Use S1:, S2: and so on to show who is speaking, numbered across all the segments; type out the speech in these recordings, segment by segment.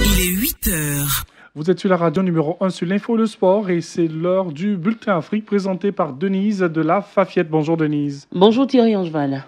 S1: Il est 8 heures.
S2: Vous êtes sur la radio numéro 1 sur l'info et le sport et c'est l'heure du Bulletin Afrique présenté par Denise de la Fafiette. Bonjour Denise.
S3: Bonjour Thierry Angeval.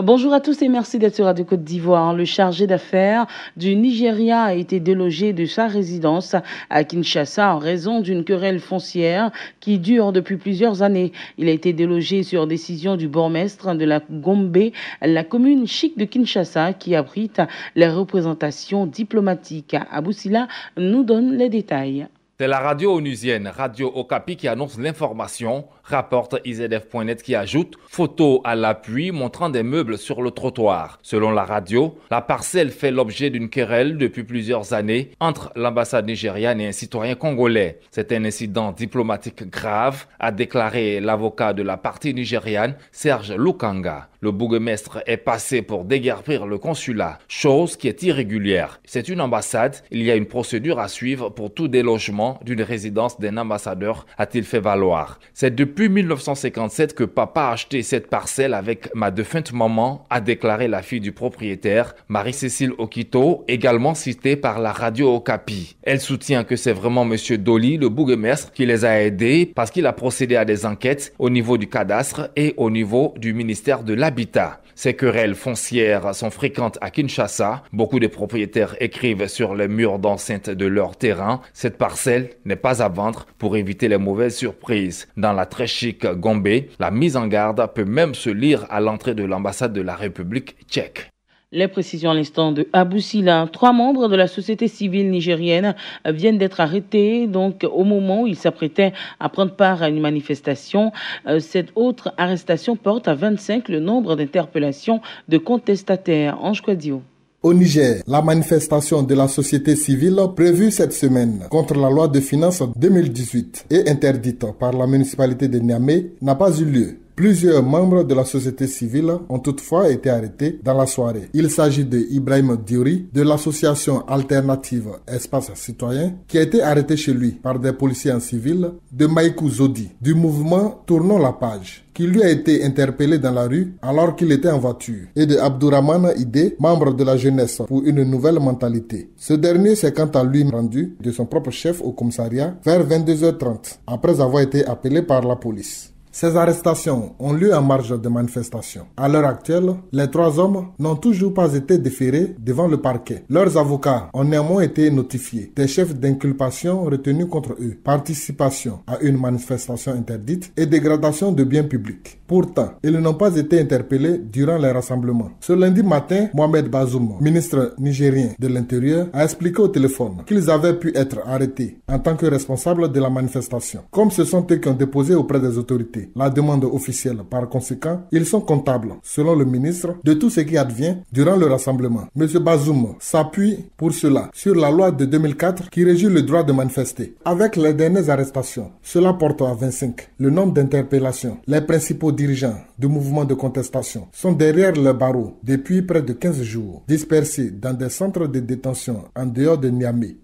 S3: Bonjour à tous et merci d'être sur Radio Côte d'Ivoire. Le chargé d'affaires du Nigeria a été délogé de sa résidence à Kinshasa en raison d'une querelle foncière qui dure depuis plusieurs années. Il a été délogé sur décision du bourgmestre de la Gombe, la commune chic de Kinshasa qui abrite les représentations diplomatiques. Abou Sila nous donne les détails.
S4: C'est la radio onusienne Radio Okapi qui annonce l'information, rapporte IZF.net qui ajoute photos à l'appui montrant des meubles sur le trottoir. Selon la radio, la parcelle fait l'objet d'une querelle depuis plusieurs années entre l'ambassade nigériane et un citoyen congolais. C'est un incident diplomatique grave, a déclaré l'avocat de la partie nigériane, Serge Lukanga. Le bourgmestre est passé pour déguerpir le consulat, chose qui est irrégulière. C'est une ambassade, il y a une procédure à suivre pour tout délogement d'une résidence d'un ambassadeur, a-t-il fait valoir. C'est depuis 1957 que papa a acheté cette parcelle avec ma défunte maman, a déclaré la fille du propriétaire, Marie-Cécile Okito, également citée par la radio Okapi. Elle soutient que c'est vraiment monsieur Doli, le bourgmestre, qui les a aidés parce qu'il a procédé à des enquêtes au niveau du cadastre et au niveau du ministère de l'Habitat. Ces querelles foncières sont fréquentes à Kinshasa. Beaucoup de propriétaires écrivent sur les murs d'enceinte de leur terrain. Cette parcelle n'est pas à vendre pour éviter les mauvaises surprises. Dans la très chic Gombe, la mise en garde peut même se lire à l'entrée de l'ambassade de la République tchèque.
S3: Les précisions à l'instant de Abou Sila. 3 membres de la société civile nigérienne viennent d'être arrêtés donc au moment où ils s'apprêtaient à prendre part à une manifestation. Cette autre arrestation porte à 25 le nombre d'interpellations de contestataires. Ange Kwadio.
S5: Au Niger, la manifestation de la société civile prévue cette semaine contre la loi de finances 2018 et interdite par la municipalité de Niamey n'a pas eu lieu. Plusieurs membres de la société civile ont toutefois été arrêtés dans la soirée. Il s'agit de Ibrahim Diori, de l'association alternative Espace Citoyen, qui a été arrêté chez lui par des policiers en civil, de Maïkou Zodi, du mouvement Tournons la page, qui lui a été interpellé dans la rue alors qu'il était en voiture, et de Abdourahmane Ide, membre de la jeunesse pour une nouvelle mentalité. Ce dernier s'est quant à lui rendu de son propre chef au commissariat vers 22h30, après avoir été appelé par la police. Ces arrestations ont lieu en marge de manifestations. À l'heure actuelle, les 3 hommes n'ont toujours pas été déférés devant le parquet. Leurs avocats ont néanmoins été notifiés des chefs d'inculpation retenus contre eux, participation à une manifestation interdite et dégradation de biens publics. Pourtant, ils n'ont pas été interpellés durant les rassemblements. Ce lundi matin, Mohamed Bazoum, ministre nigérien de l'Intérieur, a expliqué au téléphone qu'ils avaient pu être arrêtés en tant que responsables de la manifestation. Comme ce sont eux qui ont déposé auprès des autorités la demande officielle. Par conséquent, ils sont comptables, selon le ministre, de tout ce qui advient durant le rassemblement. M. Bazoum s'appuie pour cela sur la loi de 2004 qui régit le droit de manifester. Avec les dernières arrestations, cela porte à 25 le nombre d'interpellations. Les principaux dirigeants du mouvement de contestation sont derrière le barreau depuis près de 15 jours, dispersés dans des centres de détention en dehors de Niamey.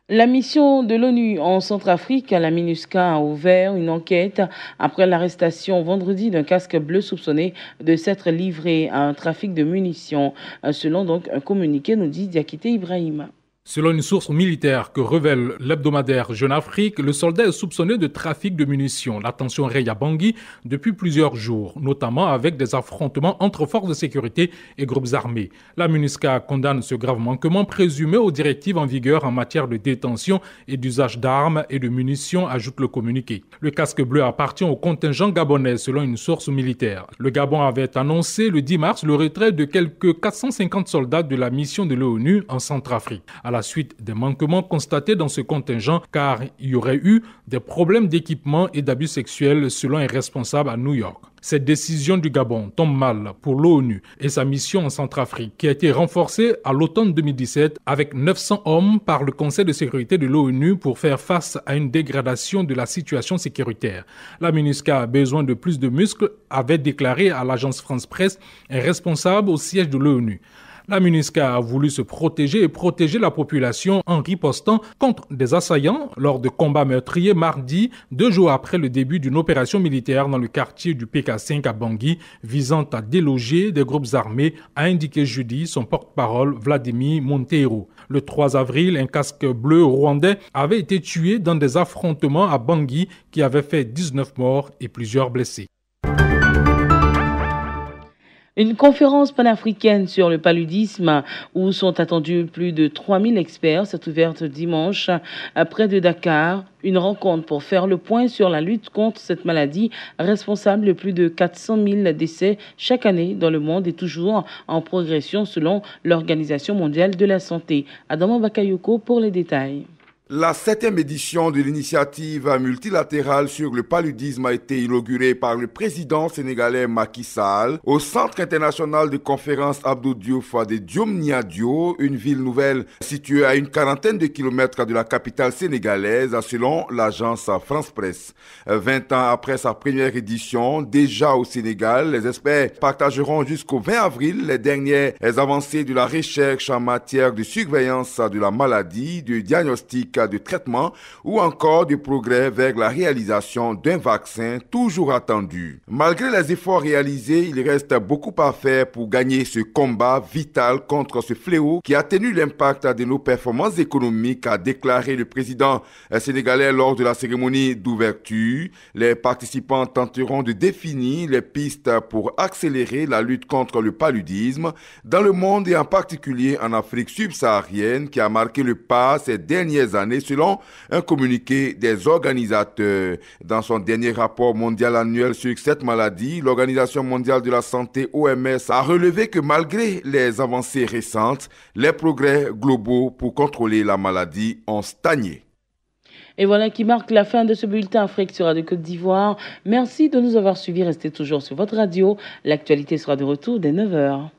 S3: La mission de l'ONU en Centrafrique, la MINUSCA, a ouvert une enquête après l'arrestation vendredi d'un casque bleu soupçonné de s'être livré à un trafic de munitions. Selon donc un communiqué, nous dit Diakité Ibrahima.
S6: Selon une source militaire que révèle l'hebdomadaire Jeune Afrique, le soldat est soupçonné de trafic de munitions. La tension règne à Bangui depuis plusieurs jours, notamment avec des affrontements entre forces de sécurité et groupes armés. La MINUSCA condamne ce grave manquement présumé aux directives en vigueur en matière de détention et d'usage d'armes et de munitions, ajoute le communiqué. Le casque bleu appartient au contingent gabonais, selon une source militaire. Le Gabon avait annoncé le 10 mars le retrait de quelques 450 soldats de la mission de l'ONU en Centrafrique, à la suite des manquements constatés dans ce contingent, car il y aurait eu des problèmes d'équipement et d'abus sexuels selon un responsable à New York. Cette décision du Gabon tombe mal pour l'ONU et sa mission en Centrafrique, qui a été renforcée à l'automne 2017 avec 900 hommes par le Conseil de sécurité de l'ONU pour faire face à une dégradation de la situation sécuritaire. La MINUSCA a besoin de plus de muscles, avait déclaré à l'agence France Presse un responsable au siège de l'ONU. La MINUSCA a voulu se protéger et protéger la population en ripostant contre des assaillants lors de combats meurtriers mardi, 2 jours après le début d'une opération militaire dans le quartier du PK5 à Bangui, visant à déloger des groupes armés, a indiqué jeudi son porte-parole Vladimir Monteiro. Le 3 avril, un casque bleu rwandais avait été tué dans des affrontements à Bangui qui avaient fait 19 morts et plusieurs blessés.
S3: Une conférence panafricaine sur le paludisme où sont attendus plus de 3000 experts s'est ouverte dimanche près de Dakar. Une rencontre pour faire le point sur la lutte contre cette maladie responsable de plus de 400 000 décès chaque année dans le monde et toujours en progression selon l'Organisation mondiale de la santé. Adama Bakayoko pour les détails.
S7: La 7e édition de l'initiative multilatérale sur le paludisme a été inaugurée par le président sénégalais Macky Sall au Centre international de conférences Abdou Diouf de Diomniadio, une ville nouvelle située à une quarantaine de kilomètres de la capitale sénégalaise, selon l'agence France Presse. 20 ans après sa première édition, déjà au Sénégal, les experts partageront jusqu'au 20 avril les dernières avancées de la recherche en matière de surveillance de la maladie, de diagnostic, de traitement ou encore de progrès vers la réalisation d'un vaccin toujours attendu. Malgré les efforts réalisés, il reste beaucoup à faire pour gagner ce combat vital contre ce fléau qui atténue l'impact de nos performances économiques, a déclaré le président sénégalais lors de la cérémonie d'ouverture. Les participants tenteront de définir les pistes pour accélérer la lutte contre le paludisme dans le monde et en particulier en Afrique subsaharienne qui a marqué le pas ces dernières années selon un communiqué des organisateurs. Dans son dernier rapport mondial annuel sur cette maladie, l'Organisation mondiale de la santé OMS a relevé que malgré les avancées récentes, les progrès globaux pour contrôler la maladie ont stagné.
S3: Et voilà qui marque la fin de ce bulletin Afrique sur Radio Côte d'Ivoire. Merci de nous avoir suivis. Restez toujours sur votre radio. L'actualité sera de retour dès 9h.